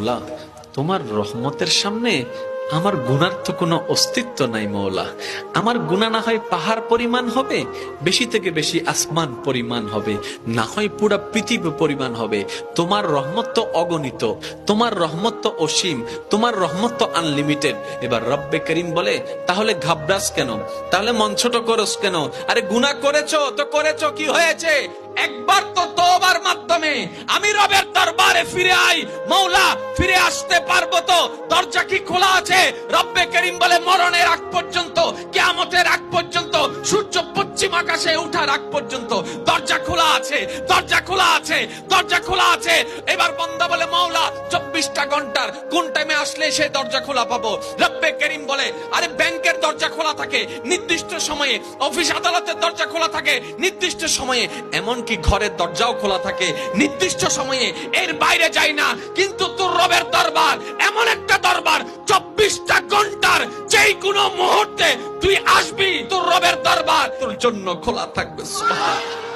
আল্লাহ, তোমার রহমতের সামনে আমার গুনার তো কোনো অস্তিত্ব নাই মওলা। আমার গুনাহ না হয় পাহাড় পরিমাণ হবে, বেশি থেকে বেশি আসমান পরিমাণ হবে, না হয় পুরা পৃথিবী পরিমাণ হবে। তোমার রহমত তো অগণিত, তোমার রহমত তো অসীম, তোমার রহমত তো আনলিমিটেড। এবার রব্বে করিম বলে, তাহলে ঘাবড়াস কেন, তাহলে মন ছোট করস কেন? আরে গুনাহ করেছো তো করেছো, কি হয়েছে? একবার তো তওবার মাধ্যমে আমি রবের দরবারে ফিরে আই। মওলা, ফিরে আসতে পারবো তো? দরজা কি খোলা আছে? রব্বে করিম বলে, মরণের আগ পর্যন্ত, কিয়ামতের আগ পর্যন্ত, সূর্য পশ্চিম আকাশে ওঠার আগ পর্যন্ত দরজা খোলা আছে, দরজা খোলা আছে, দরজা খোলা আছে। এবার বান্দা বলে, মওলা 24টা ঘন্টার কোন টাইমে আসলে সেই দরজা খোলা পাবো? রব্বে করিম বলে, আরে ব্যাংকের দরজা খোলা থাকে নির্দিষ্ট সময়ে, অফিস আদালতের দরজা খোলা থাকে নির্দিষ্ট সময়ে, এমনকি ঘরের দরজাও খোলা থাকে নির্দিষ্ট সময়ে, এর বাইরে যাই না। কিন্তু তোর রবের দরবার এমন একটা দরবার, 24টা ঘন্টার যেই কোনো মুহূর্তে তুই আসবি, তোর রবের দরবার তোর জন্য খোলা থাকবে। সুবহানাল্লাহ।